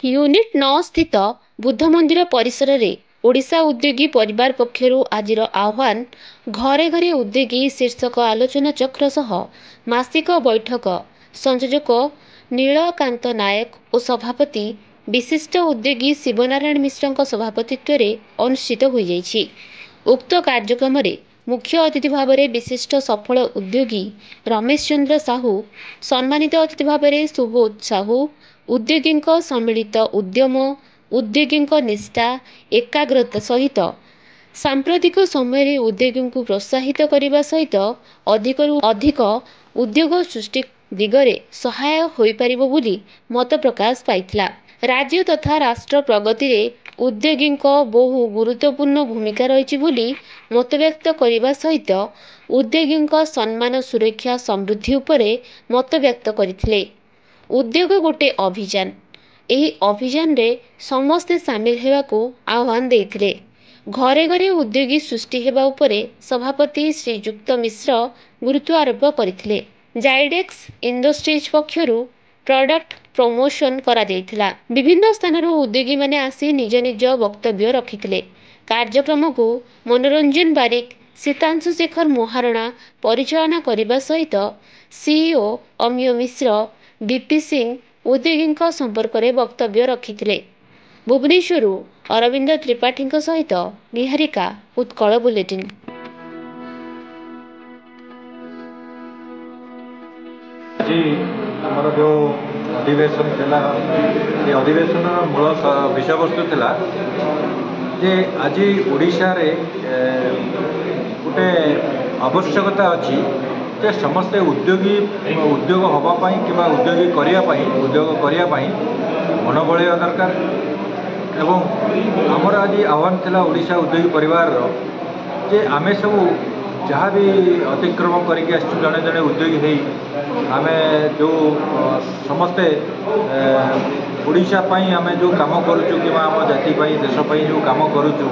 Unit 9 स्थित बुद्ध मंदिर परिसर रे ओडिशा उद्योगी परिवार पक्षरु आजिर आह्वान घरे घरे उद्योगी शीर्षक आलोचना चक्र सह मासिक बैठक संयोजक नीलकांत नायक और सभापति विशिष्ट उद्योगी शिवनारायण मिश्र सभापतित्व रे अनुष्ठित हो जाइछि। उक्त कार्यक्रम रे मुख्य अतिथि भाव में विशिष्ट सफल उद्योगी रमेश चंद्र साहू, सम्मानित अतिथि भाव में सुबोध साहू, उद्योगी सम्मिलित उद्यम, उद्योगी निष्ठा एकाग्रता सहित सांप्रतिक समय उद्योगी को प्रोत्साहित करने सहित अधिकरू अधिक उद्योग सृष्टि दिगरे सहायक होई परिबो बोली मत प्रकाश पाइथिला। राज्य तथा राष्ट्र प्रगति रे उद्योगी बहु गुरुत्वपूर्ण भूमिका रही बोली मत व्यक्त करने सहित उद्योगी सम्मान सुरक्षा समृद्धि उपरे मत व्यक्त करथिले। उद्योग गोटे अभियान, एही अभियान रे समस्ते सामिल हेबाकू आह्वान देथिले। घरे घरे उद्योगी सृष्टि हेबा उपरे सभापति श्रीयुक्त मिश्र गुरुत्व आरोप करथिले। जाइडेक्स इंडस्ट्रीज पक्षरु प्रोडक्ट प्रमोशन करा जायथिला। विभिन्न स्थान उद्योगी माने आसी निज निज वक्तव्य रखिथिले। कार्यक्रम को मनोरंजन बारिक, सीतांशु शेखर महारणा परिचालना करने सहित सीईओ अमिय मिश्र, बीपी सिंह उद्योगी संपर्क में वक्तव्य रखिथिले। भुवनेश्वर अरविंद त्रिपाठी सहित निहारिका, उत्कल बुलेटिन। आमर जो अधिवेशन थिला ये अधिवेशन मूल विषय वस्तु थिला जे आज ओडिशा रे गोटे आवश्यकता अच्छी जे समस्ते उद्योग हवापाई कि उद्योगी करने मन बढ़ावा दरकार। एवं आमर आज आह्वान थिला ओडिशा उद्योगी परिवार जे आमे सब जहाँ भी अतिक्रम करके जड़े जड़े उद्योगी है आमे जो समस्ते ओडिशा पाई आमे जो काम करुचु कि आम जाति देश जो काम करुचु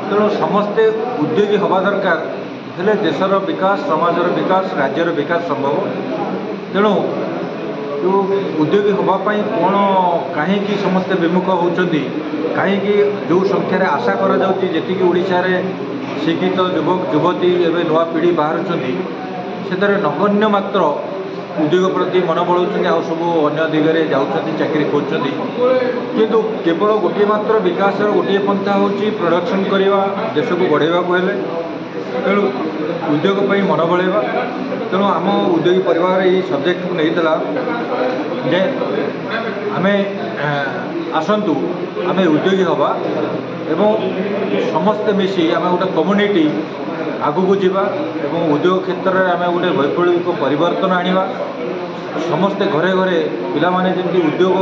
तेणु समस्ते उद्योगी हवा दरकार हेले देशर विकास, समाजर विकास, राज्यर विकास संभव। तेणु जो उद्योगी हवापाई कौन कहीं समस्ते विमुख होती कहीं जो संख्यार आशा करी ओडिशा रे शिक्षित युवक युवती एवं नुआ पीढ़ी बाहर से नगण्य मात्र उद्योग प्रति मन बढ़ाऊँ आ सब अन्य दिगरे जाऊँच चाकरी खोजुंट किंतु केवल गोटे मात्र विकास गोटे पंथा हूँ प्रोडक्शन करवा देश को बढ़ेवा हेले तेणु उद्योग मन बढ़ेवा। तेणु आम उद्योगी परिवार ये सब्जेक्ट को नहीं जे आमे आसतु आमे उद्योगी हवा एवं समस्ते मिसी आमे गोटे कम्युनिटी आगू को जीवा एवं उद्योग क्षेत्र में आमे गोटे वैप्लविक परिवर्तन आनिबा। समस्ते घरे घरे पिला माने जमी उद्योग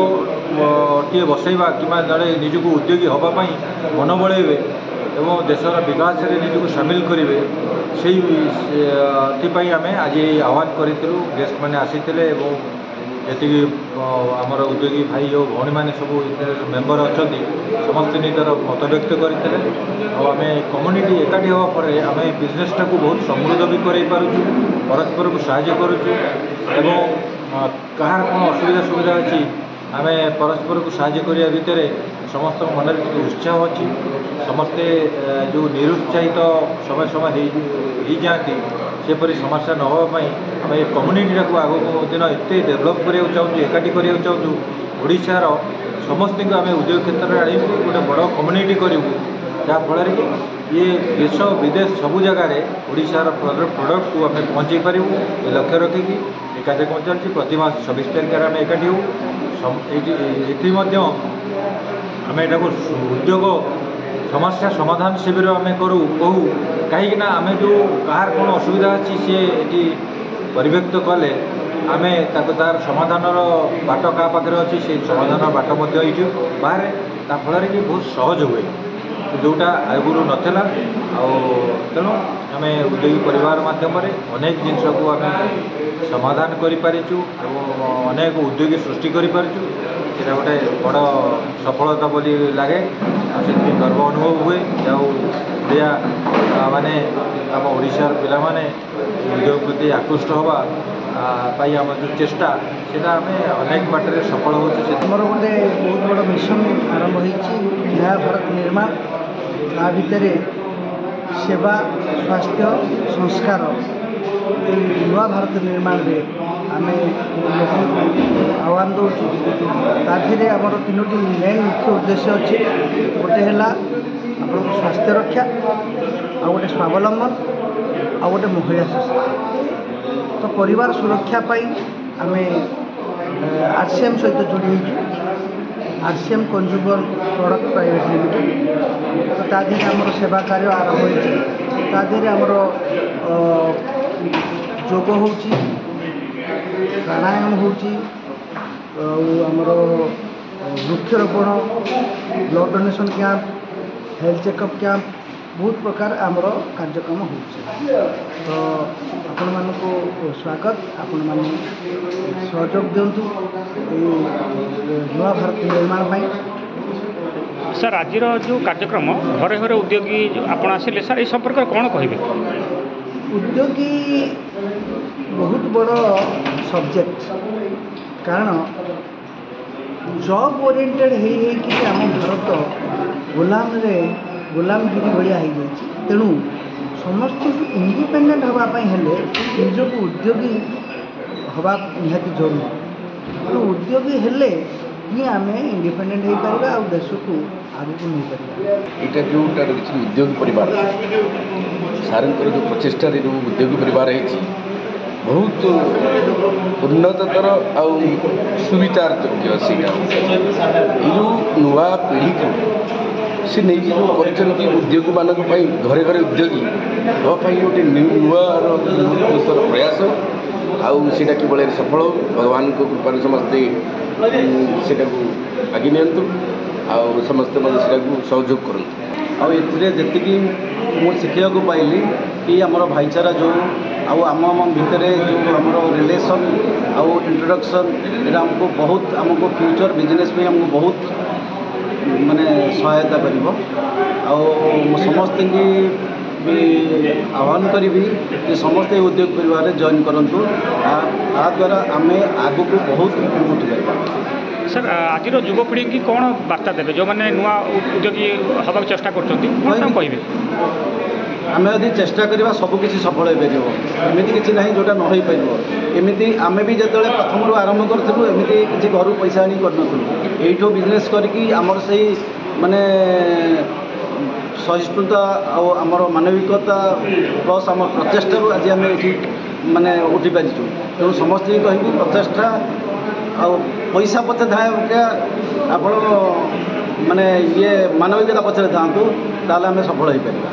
टे बसैवा कि जड़े निजक उद्योगी हवापाई मन बढ़ेबे एवं देशर विकास में निजक सामिल करेंगे से आम आज आह्वान करूँ। गेस्ट मैंने आसी जी आमर उद्योगी भाई और भौणी मैंने सब मेम्बर अच्छा समस्ते निजर मत व्यक्त करते आम कम्युनिटी एकाठी हवा पर आम बिजनेसटा को बहुत समृद्ध भी कर परस्पर को साहाय्य करुचु एवं कहार कौन असुविधा सुविधा अच्छी आम परस्पर को साहाय्य करने भितर समस्त मन में उत्साह अच्छी। समस्ते जो निरुत्साहित समय समय हो जाती सेपरी समस्या न होगापाई आम ये कम्युनिटी को आगो दिन एत डेभलप करने चाहूँ एकाठी करने चाहूँ ओडिशार समस्त आम उद्योग क्षेत्र में आनी गोटे बड़ कम्युनिटी करूँ जहाँफल कि ये देश विदेश सबू जगार ओडिशार प्रोडक्ट को आम पहुँचे पारूँ ये लक्ष्य रखिकी ये कार्यक्रम चलती। प्रति मास 26 तारिख आम एकाठी हूँ ये आम यहाँ उद्योग समस्या समाधान शिविर आम करूँ कहूँ कहीं आम जो कहार कौन असुविधा अच्छी सी ये परिव्यक्त कले आम तार समाधान बाट क्या पाखे अच्छी से समाधान बाट बाहर ताफल कि बहुत सहज हुए जोटा आगुरी नाला तेणु आम उद्योगी परिवार मध्यम अनेक जिनस को आम समाधान करूँ अनेक उद्योगी सृष्टि करूँ सेटा गोटे बड़ सफलता बोली लगे से गर्व अनुभव हुए ओडिया माने आम ओडिशार पिला माने उद्योग प्रति आकृष्ट हवा ପାଇଁ ଆମର ଯେଉଁ ଚେଷ୍ଟା ସେଇଟା ଆମେ ଅନେକ ବାଟରେ ସଫଳ ହେଉଛୁ। ଆମର ଗୋଟେ ବହୁତ ବଡ଼ ମିଶନ ଆରମ୍ଭ ହୋଇଛି ନୟା ଭାରତ ନିର୍ମାଣ। ତା ଭିତରେ ସେବା, ସ୍ୱାସ୍ଥ୍ୟ, ସଂସ୍କାର, এই ନୂଆ ଭାରତ ନିର୍ମାଣରେ ଆମେ ଲୋକଙ୍କୁ ଆହ୍ୱାନ ଦେଉଛୁ। ତା ଦେହରେ ଆମର 3ଟି ମେନ୍ ମୁଖ୍ୟ ଉଦ୍ଦେଶ୍ୟ ଅଛି। ଗୋଟେ ହେଲା ଆପଣଙ୍କ ସ୍ୱାସ୍ଥ୍ୟ ରକ୍ଷା, ଆଉ ଗୋଟେ ସ୍ୱାବଲମ୍ବନ, ଆଉ ଗୋଟେ ମହିଳା ସଶକ୍ତିକରଣ। ତ ପରିବାର ସୁରକ୍ଷା ପାଇଁ ଆମେ RCM ସହିତ ଯୋଡ଼ି ହୋଇଛୁ, RCM consumer product private limited. ତ ତା ଦେହରେ ଆମର ସେବା କାର୍ଯ୍ୟ ଆରମ୍ଭ ହୋଇଛି। ତା ଦେହରେ ଆମର ଯୋଗ ହେଉଛି, ପ୍ରାଣାୟାମ ହେଉଛି, ଆଉ ଆମର ବୃକ୍ଷରୋପଣ, blood donation camp, health checkup camp, ବହୁତ ପ୍ରକାର ଆମର କାର୍ଯ୍ୟକ୍ରମ ହେଉଛି। ତ ଆପଣମାନଙ୍କୁ ସ୍ୱାଗତ, ଆପଣମାନେ ସହଯୋଗ ଦିଅନ୍ତୁ ଏଇ ନୂଆ ଭାରତ ନିର୍ମାଣ ପାଇଁ। ସାର୍ ଆଜିର ଯେଉଁ କାର୍ଯ୍ୟକ୍ରମ ଘରେ ଘରେ ଉଦ୍ୟୋଗୀ ଆପଣ ଆସିଲେ, ସାର୍ ଏ ସମ୍ପର୍କରେ କ'ଣ କହିବେ? ଉଦ୍ୟୋଗୀ ବହୁତ ବଡ଼ ସବଜେକ୍ଟ, କାରଣ ଜବ୍ ଓରିଏଣ୍ଟେଡ଼୍ ହେଇକି ଆମ ଭାରତ ଗୋଲାମଗିରି ଭଳିଆ ହେଇଯାଇଛି। ତେଣୁ ସମସ୍ତଙ୍କୁ ଇଣ୍ଡିପେଣ୍ଡେଣ୍ଟ ହେବା ପାଇଁ ହେଲେ ନିଜକୁ ଉଦ୍ୟୋଗୀ ହେବା ନିହାତି ଜରୁରୀ। ତେଣୁ ଉଦ୍ୟୋଗୀ ହେଲେ ହିଁ ଆମେ ଇଣ୍ଡିପେଣ୍ଡେଣ୍ଟ ହେଇପାରିବା ଆଉ ଦେଶକୁ ଆଗକୁ ନେଇପାରିବା। ଏଇଟା ଯେଉଁଟା ରହିଛି ଉଦ୍ୟୋଗୀ ପରିବାର, ସାର୍ଙ୍କର ଯେଉଁ ପ୍ରଚେଷ୍ଟାରେ ଯେଉଁ ଉଦ୍ୟୋଗୀ ପରିବାର ହେଇଛି ବହୁତ ଉନ୍ନତତର ଆଉ ସୁବିଚାର ଯୋଗ୍ୟ। ସେଇଟା ଏଇ ଯେଉଁ ନୂଆ ପିଢ଼ିକୁ ସେ ନେଇକି ଯେଉଁ କରିଛନ୍ତି ଉଦ୍ୟୋଗୀମାନଙ୍କ ପାଇଁ ଘରେ ଘରେ ଉଦ୍ୟୋଗୀ ହେବା ପାଇଁ ଗୋଟେ ନୂଆର ପ୍ରୟାସ, ଆଉ ସେଇଟା କିଭଳି ସଫଳ ହେଉ ଭଗବାନଙ୍କ କୃପାରେ ସମସ୍ତେ ସେଇଟାକୁ ଆଗେଇ ନିଅନ୍ତୁ, ଆଉ ସମସ୍ତେ ମଧ୍ୟ ସେଇଟାକୁ ସହଯୋଗ କରନ୍ତୁ। ଆଉ ଏଥିରେ ଯେତିକି ମୁଁ ଶିଖିବାକୁ ପାଇଲି କି ଆମର ଭାଇଚାରା ଯେଉଁ ଆଉ ଆମ ଭିତରେ ଯେଉଁ ଆମର ରିଲେସନ୍ ଆଉ ଇଣ୍ଟ୍ରୋଡକ୍ସନ୍, ଏଇଟା ଆମକୁ ଫ୍ୟୁଚର୍ ବିଜନେସ୍ ପାଇଁ ଆମକୁ ବହୁତ ମାନେ ସହାୟତା କରିବ। ଆଉ ମୁଁ ସମସ୍ତଙ୍କୁ ବି ଆହ୍ୱାନ କରିବି ଯେ ସମସ୍ତେ ଉଦ୍ୟୋଗ ପରିବାରରେ ଜଏନ୍ କରନ୍ତୁ। ଦ୍ୱାରା ଆମେ ଆଗକୁ ବହୁତ ଉଠିପାରିବା। ସାର୍ ଆଜିର ଯୁବପିଢ଼ିକି କ'ଣ ବାର୍ତ୍ତା ଦେବେ ଯେଉଁମାନେ ନୂଆ ଉଦ୍ୟୋଗୀ ହେବାକୁ ଚେଷ୍ଟା କରୁଛନ୍ତି, କ'ଣ କହିବେ? ଆମେ ଯଦି ଚେଷ୍ଟା କରିବା ସବୁକିଛି ସଫଳ ହୋଇପାରିବ। ଏମିତି କିଛି ନାହିଁ ଯେଉଁଟା ନ ହୋଇପାରିବ। ଏମିତି ଆମେ ବି ଯେତେବେଳେ ପ୍ରଥମରୁ ଆରମ୍ଭ କରିଥିଲୁ ଏମିତି କିଛି ଘରୁ ପଇସା ଆଣି କରିନଥିଲୁ। ଏଇଠୁ ବିଜନେସ୍ କରିକି ଆମର ସେଇ ମାନେ ସହିଷ୍ଣୁତା ଆଉ ଆମର ମାନବିକତା ପ୍ଲସ୍ ଆମର ପ୍ରଚେଷ୍ଟାରୁ ଆଜି ଆମେ ଏଠି ମାନେ ଉଠିପାରିଛୁ। ତେଣୁ ସମସ୍ତଙ୍କୁ କହିବି ପ୍ରଚେଷ୍ଟା ଆଉ ପଇସା ପଛେ ଧାଏ ଆପଣ ମାନେ ମାନବିକତା ପଛରେ ଥାଆନ୍ତୁ, ତାହେଲେ ଆମେ ସଫଳ ହୋଇପାରିବା।